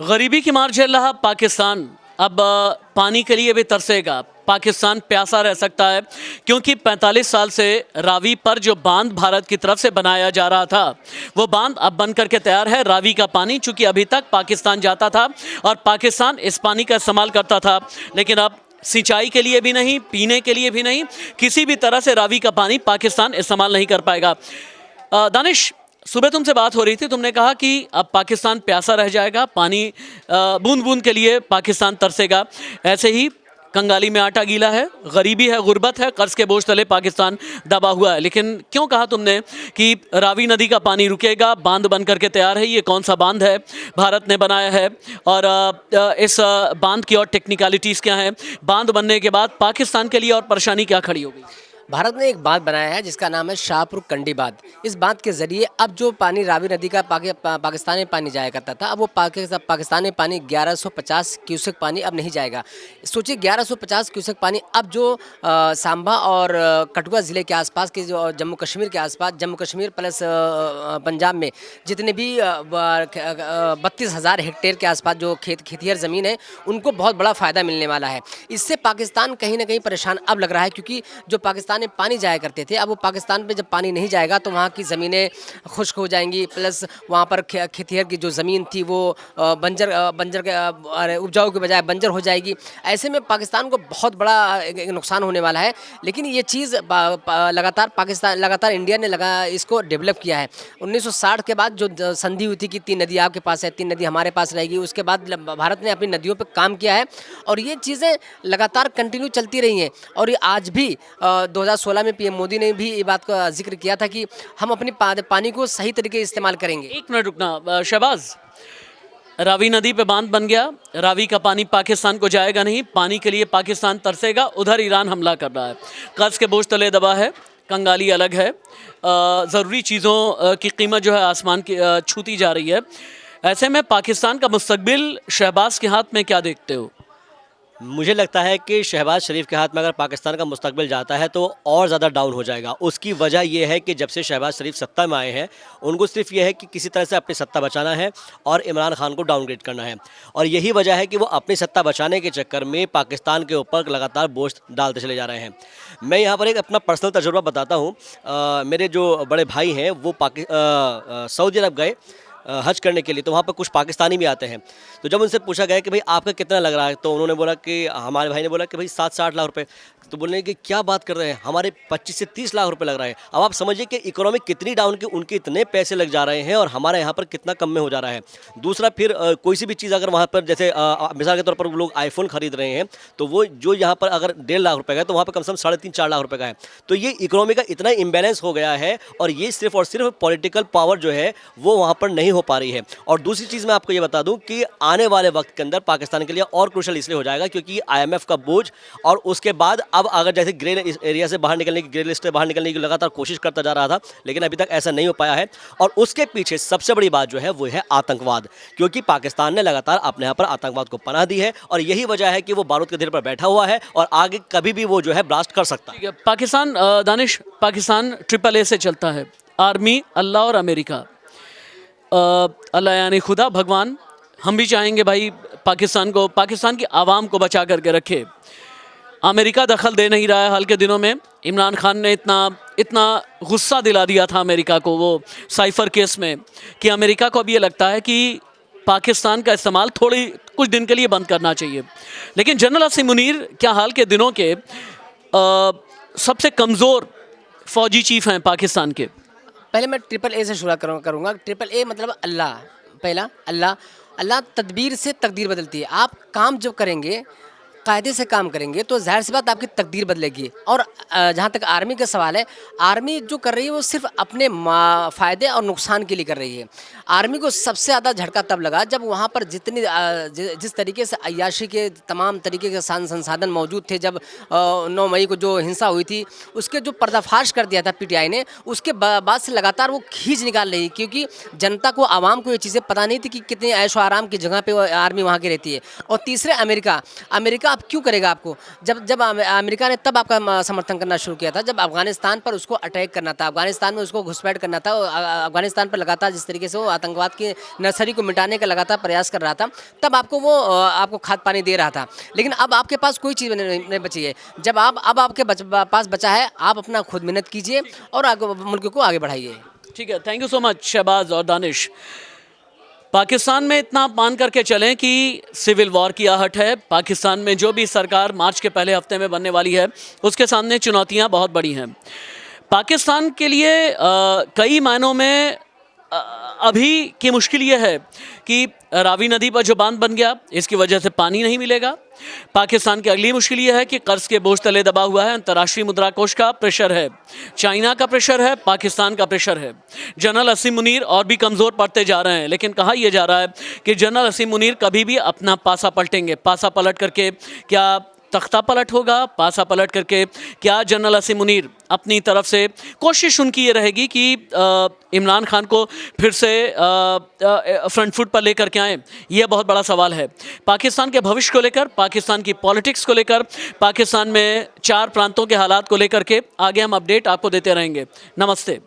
गरीबी की मार झेल रहा पाकिस्तान अब पानी के लिए भी तरसेगा। पाकिस्तान प्यासा रह सकता है क्योंकि 45 साल से रावी पर जो बांध भारत की तरफ से बनाया जा रहा था वो बांध अब बन करके तैयार है। रावी का पानी चूंकि अभी तक पाकिस्तान जाता था और पाकिस्तान इस पानी का इस्तेमाल करता था, लेकिन अब सिंचाई के लिए भी नहीं, पीने के लिए भी नहीं, किसी भी तरह से रावी का पानी पाकिस्तान इस्तेमाल नहीं कर पाएगा। दानिश, सुबह तुमसे बात हो रही थी, तुमने कहा कि अब पाकिस्तान प्यासा रह जाएगा, पानी बूंद बूंद के लिए पाकिस्तान तरसेगा। ऐसे ही कंगाली में आटा गीला है, गरीबी है, गुर्बत है, कर्ज के बोझ तले पाकिस्तान दबा हुआ है। लेकिन क्यों कहा तुमने कि रावी नदी का पानी रुकेगा, बांध बन करके तैयार है? ये कौन सा बांध है? भारत ने बनाया है। और इस बांध की और टेक्निकलिटीज़ क्या हैं? बांध बनने के बाद पाकिस्तान के लिए और परेशानी क्या खड़ी होगी? भारत ने एक बांध बनाया है जिसका नाम है शाहपुर कंडी बांध। इस बांध के जरिए अब जो पानी रावी नदी का पाकिस्तान में पानी जाया करता था, अब वो पाकिस्तान में पानी 1150 क्यूसेक पानी अब नहीं जाएगा। सोचिए 1150 क्यूसेक पानी अब जो सांबा और कठुआ ज़िले के आसपास के, जो जम्मू कश्मीर के आसपास, जम्मू कश्मीर प्लस पंजाब में जितने भी 32,000 हेक्टेयर के आसपास जो खेतिहर ज़मीन है, उनको बहुत बड़ा फ़ायदा मिलने वाला है। इससे पाकिस्तान कहीं ना कहीं परेशान अब लग रहा है, क्योंकि जो पाकिस्तान में पानी जाया करते थे, अब वो पाकिस्तान पे जब पानी नहीं जाएगा तो वहाँ की ज़मीनें खुश्क हो जाएंगी, प्लस वहाँ पर खेतिहर की जो ज़मीन थी वो बंजर के उपजाऊ के बजाय बंजर हो जाएगी। ऐसे में पाकिस्तान को बहुत बड़ा एक नुकसान होने वाला है। लेकिन ये चीज़ लगातार इंडिया ने इसको डेवलप किया है। 1960 के बाद जो संधि हुई थी कि 3 नदी आपके पास है, 3 नदी हमारे पास रहेगी, उसके बाद भारत ने अपनी नदियों पर काम किया है और ये चीज़ें लगातार कंटिन्यू चलती रही हैं। और ये आज भी 2016 में पीएम मोदी ने भी ये बात का जिक्र किया था कि हम अपनी पानी को सही तरीके से इस्तेमाल करेंगे। एक मिनट रुकना शहबाज, रावी नदी पे बांध बन गया, रावी का पानी पाकिस्तान को जाएगा नहीं, पानी के लिए पाकिस्तान तरसेगा, उधर ईरान हमला कर रहा है, कर्ज के बोझ तले दबा है, कंगाली अलग है, ज़रूरी चीज़ों की कीमत जो है आसमान की छूती जा रही है। ऐसे में पाकिस्तान का मुस्तकबिल शहबाज के हाथ में क्या देखते हो? मुझे लगता है कि शहबाज शरीफ के हाथ में अगर पाकिस्तान का मुस्तकबिल जाता है तो और ज़्यादा डाउन हो जाएगा। उसकी वजह यह है कि जब से शहबाज शरीफ सत्ता में आए हैं, उनको सिर्फ यह है कि किसी तरह से अपनी सत्ता बचाना है और इमरान खान को डाउनग्रेड करना है। और यही वजह है कि वो अपनी सत्ता बचाने के चक्कर में पाकिस्तान के ऊपर लगातार बोझ डालते चले जा रहे हैं। मैं यहाँ पर एक अपना पर्सनल तजुर्बा बताता हूँ। मेरे जो बड़े भाई हैं वो सऊदी अरब गए हज करने के लिए, तो वहाँ पर कुछ पाकिस्तानी भी आते हैं। तो जब उनसे पूछा गया कि भाई आपका कितना लग रहा है, तो उन्होंने बोला कि हमारे भाई ने बोला कि भाई 7-8 लाख रुपए। तो बोलने कि क्या बात कर रहे हैं, हमारे 25 से 30 लाख रुपए लग रहा है। अब आप समझिए कि इकोनॉमी कितनी डाउन की, उनके इतने पैसे लग जा रहे हैं और हमारे यहाँ पर कितना कम में हो जा रहा है। दूसरा फिर कोई सी भी चीज़ अगर वहाँ पर जैसे मिसाल के तौर पर लोग आईफोन खरीद रहे हैं, तो वो जो यहाँ पर अगर 1.5 लाख रुपए का है तो वहाँ पर कम से कम 3.5-4 लाख रुपए का है। तो ये इकोनॉमी का इतना इम्बैलेंस हो गया है और ये सिर्फ और सिर्फ पॉलिटिकल पावर जो है वो वहाँ पर नहीं हो पा रही है। और दूसरी चीज़ मैं आपको ये बता दूँ कि आने वाले वक्त के अंदर पाकिस्तान के लिए और क्रूशल इसलिए हो जाएगा क्योंकि IMF का बोझ, और उसके बाद अब अगर जैसे ग्रे इस एरिया से बाहर निकलने की, ग्रे लिस्ट से बाहर निकलने की लगातार कोशिश करता जा रहा था, लेकिन अभी तक ऐसा नहीं हो पाया है। और उसके पीछे सबसे बड़ी बात जो है वो है आतंकवाद, क्योंकि पाकिस्तान ने लगातार अपने यहाँ पर आतंकवाद को पनाह दी है और यही वजह है कि वो बारूद के धीरे पर बैठा हुआ है और आगे कभी भी वो जो है ब्लास्ट कर सकता है। पाकिस्तान, दानिश, पाकिस्तान AAA से चलता है, आर्मी, अल्लाह और अमेरिका। अल्लाह यानी खुदा, भगवान। हम भी चाहेंगे भाई पाकिस्तान को, पाकिस्तान की आवाम को बचा करके रखे। अमेरिका दखल दे नहीं रहा है। हाल के दिनों में इमरान खान ने इतना गुस्सा दिला दिया था अमेरिका को वो साइफर केस में, कि अमेरिका को अब ये लगता है कि पाकिस्तान का इस्तेमाल कुछ दिन के लिए बंद करना चाहिए। लेकिन जनरल असीम मुनीर क्या हाल के दिनों के सबसे कमज़ोर फ़ौजी चीफ़ हैं पाकिस्तान के? पहले मैं AAA से शुरू करूँगा। AAA मतलब अल्लाह। पहला अल्लाह तदबीर से तकदीर बदलती है। आप काम जब करेंगे, कायदे से काम करेंगे, तो ज़ाहिर सी बात आपकी तकदीर बदलेगी। और जहाँ तक आर्मी का सवाल है, आर्मी जो कर रही है वो सिर्फ अपने फ़ायदे और नुकसान के लिए कर रही है। आर्मी को सबसे ज़्यादा झटका तब लगा जब वहाँ पर जिस तरीके से अय्याशी के तमाम तरीके के संसाधन मौजूद थे। जब 9 मई को जो हिंसा हुई थी उसके जो पर्दाफाश कर दिया था PTI ने, उसके बाद से लगातार वो खींच निकाल रही, क्योंकि जनता को, आवाम को ये चीज़ें पता नहीं थी कि कितने ऐशो आराम की जगह पे आर्मी वहाँ की रहती है। और तीसरे अमेरिका आप क्यों करेगा आपको? जब अमेरिका ने तब आपका समर्थन करना शुरू किया था, जब अफगानिस्तान पर उसको अटैक करना था, अफगानिस्तान में उसको घुसपैठ करना था, अफगानिस्तान पर लगातार जिस तरीके से वो आतंकवाद की नर्सरी को मिटाने का लगातार प्रयास कर रहा था, तब आपको वो आपको खाद पानी दे रहा था। लेकिन अब आपके पास कोई चीज़ नहीं बची है। जब अब आपके पास बचा है, आप अपना खुद मेहनत कीजिए और आगे मुल्क को आगे बढ़ाइए। ठीक है, thank you so much Shahbaz और दानिश। पाकिस्तान में इतना आप मान करके चलें कि सिविल वॉर की आहट है। पाकिस्तान में जो भी सरकार मार्च के पहले हफ्ते में बनने वाली है, उसके सामने चुनौतियां बहुत बड़ी हैं। पाकिस्तान के लिए कई मायनों में अभी की मुश्किल ये है कि रावी नदी पर जो बांध बन गया, इसकी वजह से पानी नहीं मिलेगा। पाकिस्तान की अगली मुश्किल ये है कि कर्ज के बोझ तले दबा हुआ है। अंतर्राष्ट्रीय मुद्रा कोष का प्रेशर है, चाइना का प्रेशर है, पाकिस्तान का प्रेशर है। जनरल असीम मुनीर और भी कमज़ोर पड़ते जा रहे हैं, लेकिन कहा यह जा रहा है कि जनरल असीम मुनीर कभी भी अपना पासा पलटेंगे। पासा पलट करके क्या तख्ता पलट होगा? पासा पलट करके क्या जनरल असीम मुनीर अपनी तरफ से कोशिश उनकी ये रहेगी कि इमरान खान को फिर से फ्रंट फुट पर लेकर के आएँ? यह बहुत बड़ा सवाल है। पाकिस्तान के भविष्य को लेकर, पाकिस्तान की पॉलिटिक्स को लेकर, पाकिस्तान में 4 प्रांतों के हालात को लेकर के आगे हम अपडेट आपको देते रहेंगे। नमस्ते।